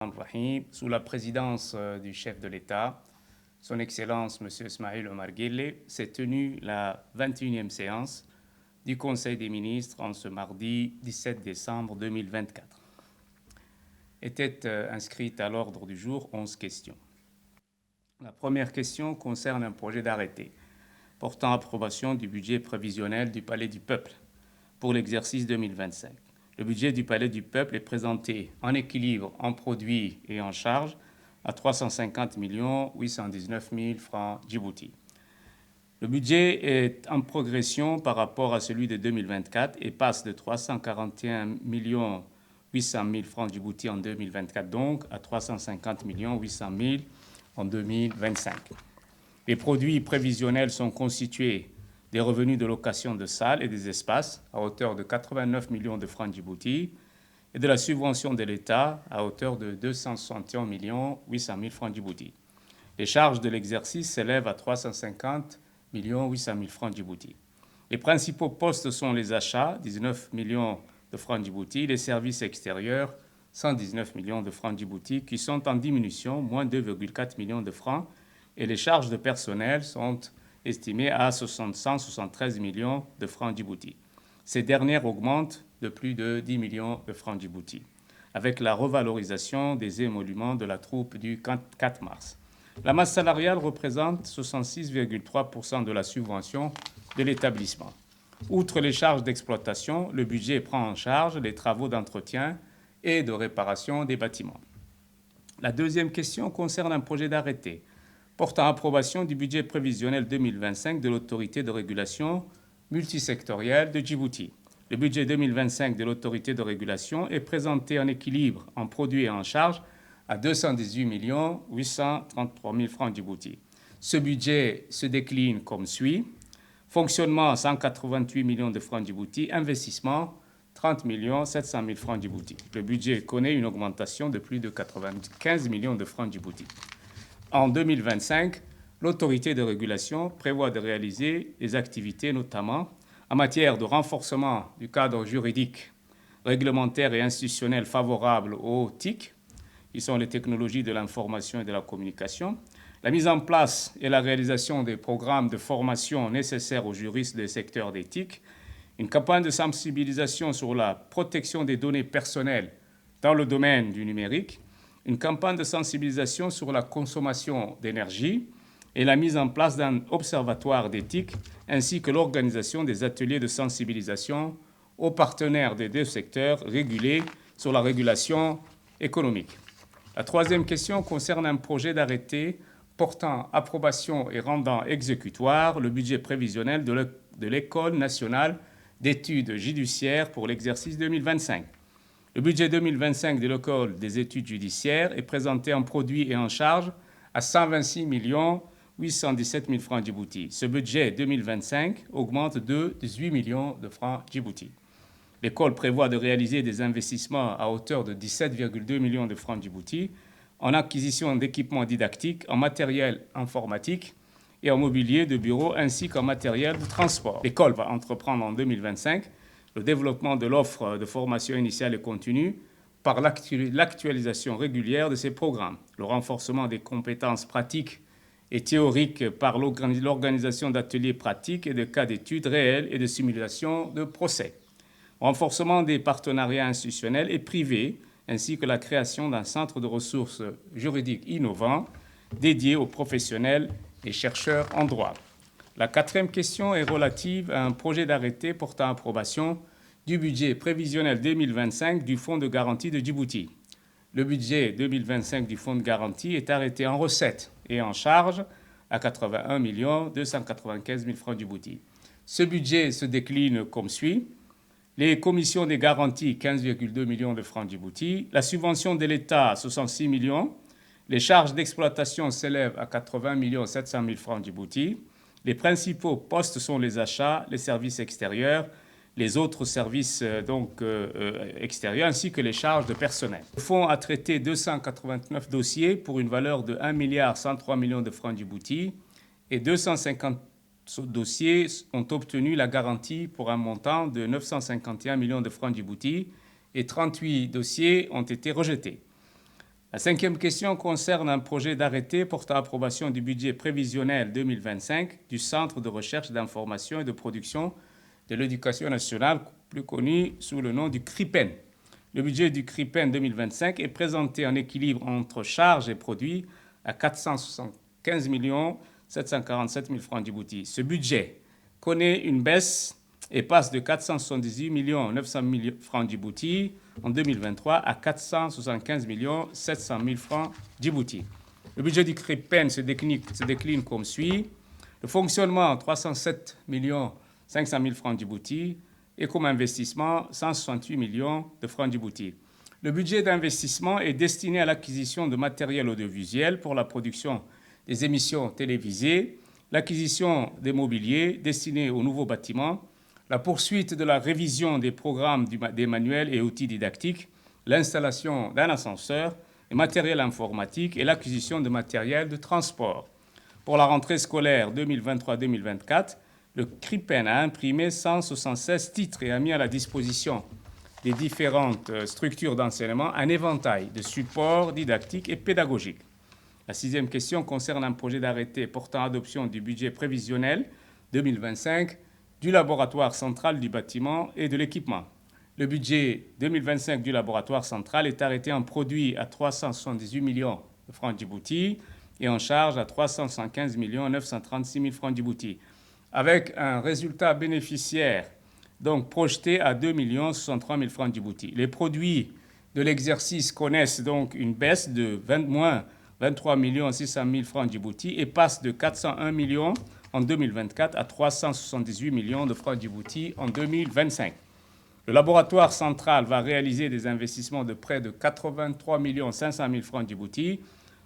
Rahim, sous la présidence du chef de l'État, Son Excellence M. Ismaïl Omar Guelleh, s'est tenue la 21e séance du Conseil des ministres en ce mardi 17 décembre 2024. Étaient inscrites à l'ordre du jour 11 questions. La première question concerne un projet d'arrêté portant approbation du budget prévisionnel du Palais du Peuple pour l'exercice 2025. Le budget du Palais du Peuple est présenté en équilibre en produits et en charges à 350 819 000 francs Djibouti. Le budget est en progression par rapport à celui de 2024 et passe de 341 800 000 francs Djibouti en 2024 donc à 350 800 000 en 2025. Les produits prévisionnels sont constitués des revenus de location de salles et des espaces à hauteur de 89 millions de francs Djibouti et de la subvention de l'État à hauteur de 261 800 000 francs Djibouti. Les charges de l'exercice s'élèvent à 350 800 000 francs Djibouti. Les principaux postes sont les achats, 19 millions de francs Djibouti, les services extérieurs, 119 millions de francs Djibouti, qui sont en diminution, moins 2,4 millions de francs, et les charges de personnel sont estimées à 173 millions de francs Djibouti. Ces dernières augmentent de plus de 10 millions de francs Djibouti, avec la revalorisation des émoluments de la troupe du 4 mars. La masse salariale représente 66,3% de la subvention de l'établissement. Outre les charges d'exploitation, le budget prend en charge les travaux d'entretien et de réparation des bâtiments. La deuxième question concerne un projet d'arrêté portant approbation du budget prévisionnel 2025 de l'autorité de régulation multisectorielle de Djibouti. Le budget 2025 de l'autorité de régulation est présenté en équilibre en produits et en charges à 218 833 000 francs Djibouti. Ce budget se décline comme suit. Fonctionnement, 188 millions de francs Djibouti. Investissement, 30 700 000 francs Djibouti. Le budget connaît une augmentation de plus de 95 millions de francs Djibouti. En 2025, l'autorité de régulation prévoit de réaliser des activités notamment en matière de renforcement du cadre juridique, réglementaire et institutionnel favorable aux TIC, qui sont les technologies de l'information et de la communication, la mise en place et la réalisation des programmes de formation nécessaires aux juristes des secteurs des TIC, une campagne de sensibilisation sur la protection des données personnelles dans le domaine du numérique, une campagne de sensibilisation sur la consommation d'énergie et la mise en place d'un observatoire d'éthique, ainsi que l'organisation des ateliers de sensibilisation aux partenaires des deux secteurs régulés sur la régulation économique. La troisième question concerne un projet d'arrêté portant approbation et rendant exécutoire le budget prévisionnel de l'École nationale d'études judiciaires pour l'exercice 2025. Le budget 2025 de l'École des études judiciaires est présenté en produits et en charges à 126 817 000 francs Djibouti. Ce budget 2025 augmente de 18 millions de francs Djibouti. L'école prévoit de réaliser des investissements à hauteur de 17,2 millions de francs Djibouti en acquisition d'équipements didactiques, en matériel informatique et en mobilier de bureau ainsi qu'en matériel de transport. L'école va entreprendre en 2025 le développement de l'offre de formation initiale et continue par l'actualisation régulière de ces programmes, le renforcement des compétences pratiques et théoriques par l'organisation d'ateliers pratiques et de cas d'études réelles et de simulation de procès, renforcement des partenariats institutionnels et privés, ainsi que la création d'un centre de ressources juridiques innovant dédié aux professionnels et chercheurs en droit. La quatrième question est relative à un projet d'arrêté portant approbation du budget prévisionnel 2025 du Fonds de garantie de Djibouti. Le budget 2025 du Fonds de garantie est arrêté en recettes et en charges à 81 295 000 francs Djibouti. Ce budget se décline comme suit. Les commissions des garanties, 15,2 millions de francs Djibouti. La subvention de l'État, 66 millions. Les charges d'exploitation s'élèvent à 80 700 000 francs Djibouti. Les principaux postes sont les achats, les services extérieurs, les autres services extérieurs, ainsi que les charges de personnel. Le fonds a traité 289 dossiers pour une valeur de 1,103 milliard de francs Djibouti et 250 dossiers ont obtenu la garantie pour un montant de 951 millions de francs Djibouti et 38 dossiers ont été rejetés. La cinquième question concerne un projet d'arrêté portant approbation du budget prévisionnel 2025 du Centre de recherche d'information et de production de l'éducation nationale, plus connu sous le nom du CRIPEN. Le budget du CRIPEN 2025 est présenté en équilibre entre charges et produits à 475 747 000 francs Djibouti. Ce budget connaît une baisse et passe de 478 900 000 francs Djibouti en 2023 à 475 700 000 francs Djibouti. Le budget du CRIPEN se décline comme suit. Le fonctionnement, 307 500 000 francs Djibouti, et comme investissement, 168 millions de francs Djibouti. Le budget d'investissement est destiné à l'acquisition de matériel audiovisuel pour la production des émissions télévisées, l'acquisition des mobiliers destinés aux nouveaux bâtiments, la poursuite de la révision des programmes des manuels et outils didactiques, l'installation d'un ascenseur, des matériels informatiques et l'acquisition de matériel de transport. Pour la rentrée scolaire 2023-2024, le CRIPEN a imprimé 176 titres et a mis à la disposition des différentes structures d'enseignement un éventail de supports didactiques et pédagogiques. La sixième question concerne un projet d'arrêté portant adoption du budget prévisionnel 2025 du laboratoire central du bâtiment et de l'équipement. Le budget 2025 du laboratoire central est arrêté en produit à 378 millions de francs Djibouti et en charge à 375 936 000 francs Djibouti, avec un résultat bénéficiaire donc projeté à 2 63 000 francs Djibouti. Les produits de l'exercice connaissent donc une baisse de moins 23 600 000 francs Djibouti et passent de 401 millions en 2024 à 378 millions de francs Djibouti en 2025. Le laboratoire central va réaliser des investissements de près de 83 500 000 francs Djibouti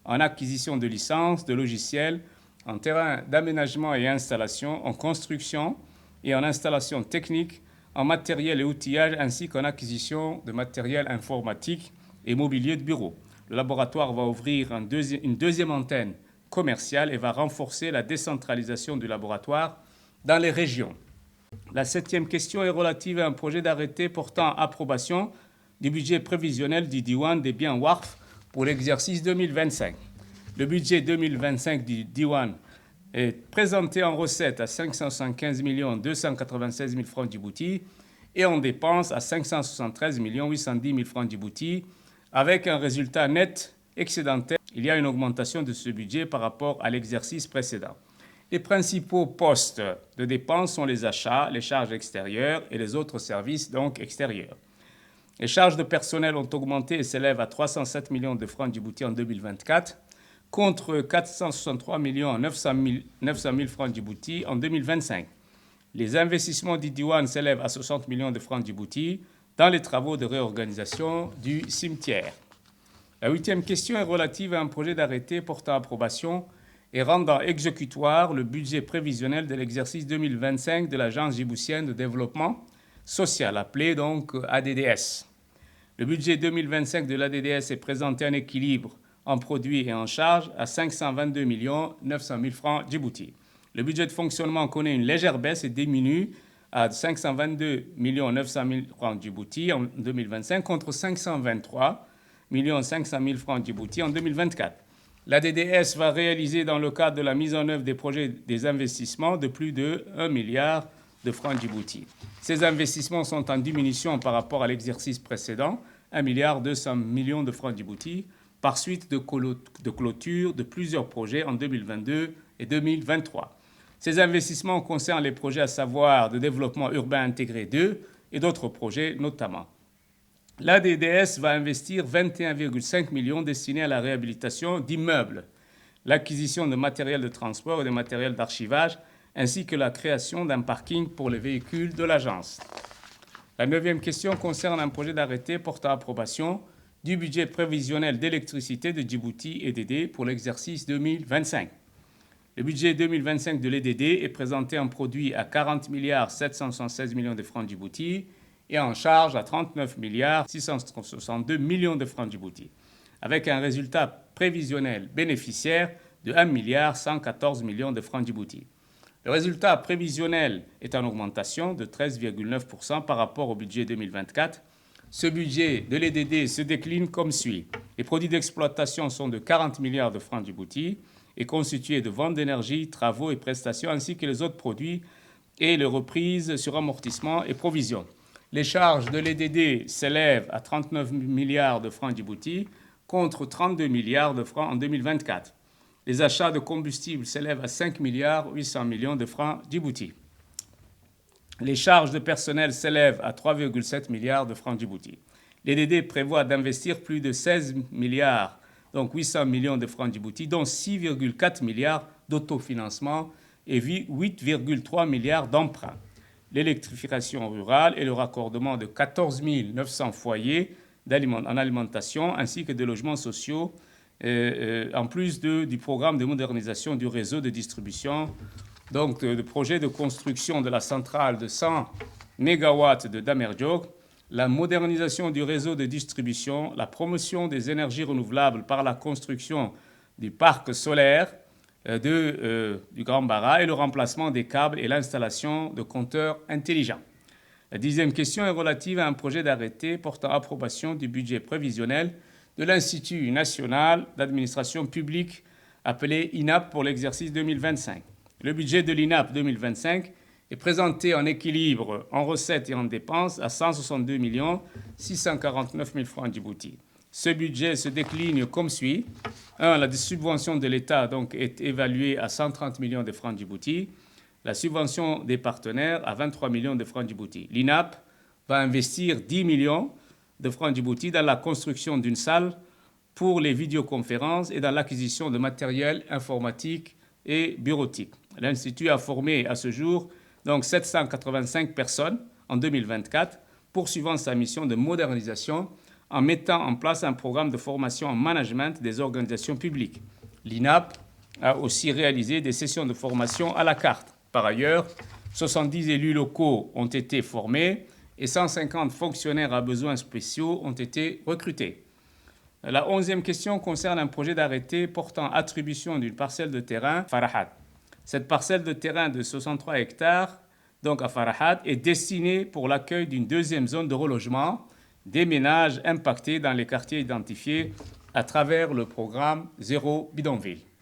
en acquisition de licences, de logiciels, en terrain d'aménagement et installation, en construction et en installation technique, en matériel et outillage, ainsi qu'en acquisition de matériel informatique et mobilier de bureau. Le laboratoire va ouvrir une deuxième antenne commerciale et va renforcer la décentralisation du laboratoire dans les régions. La septième question est relative à un projet d'arrêté portant approbation du budget prévisionnel du Diwan des biens WARF pour l'exercice 2025. Le budget 2025 du Diwan est présenté en recettes à 575 296 000 francs Djibouti et en dépenses à 573 810 000 francs Djibouti, avec un résultat net excédentaire. Il y a une augmentation de ce budget par rapport à l'exercice précédent. Les principaux postes de dépenses sont les achats, les charges extérieures et les autres services donc extérieurs. Les charges de personnel ont augmenté et s'élèvent à 307 millions de francs Djibouti en 2024 contre 463 900 000 francs Djibouti en 2025. Les investissements du Diwan s'élèvent à 60 millions de francs Djibouti dans les travaux de réorganisation du cimetière. La huitième question est relative à un projet d'arrêté portant approbation et rendant exécutoire le budget prévisionnel de l'exercice 2025 de l'Agence djiboutienne de développement social, appelée donc ADDS. Le budget 2025 de l'ADDS est présenté en équilibre en produits et en charges à 522 900 000 francs Djibouti. Le budget de fonctionnement connaît une légère baisse et diminue à 522 900 000 francs Djibouti en 2025 contre 523 500 000 francs Djibouti en 2024. L'ADDS va réaliser dans le cadre de la mise en œuvre des projets des investissements de plus de 1 milliard de francs Djibouti. Ces investissements sont en diminution par rapport à l'exercice précédent, 1 milliard 200 millions de francs Djibouti, par suite de clôture de plusieurs projets en 2022 et 2023. Ces investissements concernent les projets à savoir de développement urbain intégré 2 et d'autres projets notamment. L'ADDS va investir 21,5 millions destinés à la réhabilitation d'immeubles, l'acquisition de matériel de transport et de matériel d'archivage, ainsi que la création d'un parking pour les véhicules de l'agence. La neuvième question concerne un projet d'arrêté portant approbation du budget prévisionnel d'électricité de Djibouti et d'ED pour l'exercice 2025. Le budget 2025 de l'EDD est présenté en produit à 40 776 millions de francs Djibouti et en charge à 39 662 millions de francs Djibouti, avec un résultat prévisionnel bénéficiaire de 1 114 millions de francs Djibouti. Le résultat prévisionnel est en augmentation de 13,9% par rapport au budget 2024, Ce budget de l'EDD se décline comme suit. Les produits d'exploitation sont de 40 milliards de francs Djibouti et constitués de ventes d'énergie, travaux et prestations, ainsi que les autres produits et les reprises sur amortissement et provisions. Les charges de l'EDD s'élèvent à 39 milliards de francs Djibouti contre 32 milliards de francs en 2024. Les achats de combustible s'élèvent à 5 milliards 800 millions de francs Djibouti. Les charges de personnel s'élèvent à 3,7 milliards de francs Djibouti. L'EDD prévoit d'investir plus de 16 milliards, donc 800 millions de francs Djibouti, dont 6,4 milliards d'autofinancement et 8,3 milliards d'emprunts. L'électrification rurale et le raccordement de 14 900 foyers en alimentation ainsi que de logements sociaux, en plus du programme de modernisation du réseau de distribution. Donc, le projet de construction de la centrale de 100 MW de Damerdiog, la modernisation du réseau de distribution, la promotion des énergies renouvelables par la construction du parc solaire du Grand Bara et le remplacement des câbles et l'installation de compteurs intelligents. La 10e question est relative à un projet d'arrêté portant approbation du budget prévisionnel de l'Institut national d'administration publique appelé INAP pour l'exercice 2025. Le budget de l'INAP 2025 est présenté en équilibre en recettes et en dépenses à 162 649 000 francs Djibouti. Ce budget se décline comme suit. 1. La subvention de l'État donc, est évaluée à 130 millions de francs Djibouti. La subvention des partenaires à 23 millions de francs Djibouti. L'INAP va investir 10 millions de francs Djibouti dans la construction d'une salle pour les vidéoconférences et dans l'acquisition de matériel informatique et bureautique. L'Institut a formé à ce jour donc 785 personnes en 2024, poursuivant sa mission de modernisation en mettant en place un programme de formation en management des organisations publiques. L'INAP a aussi réalisé des sessions de formation à la carte. Par ailleurs, 70 élus locaux ont été formés et 150 fonctionnaires à besoins spéciaux ont été recrutés. La 11e question concerne un projet d'arrêté portant attribution d'une parcelle de terrain à Farahat. Cette parcelle de terrain de 63 hectares, donc à Farahat, est destinée pour l'accueil d'une deuxième zone de relogement des ménages impactés dans les quartiers identifiés à travers le programme Zéro Bidonville.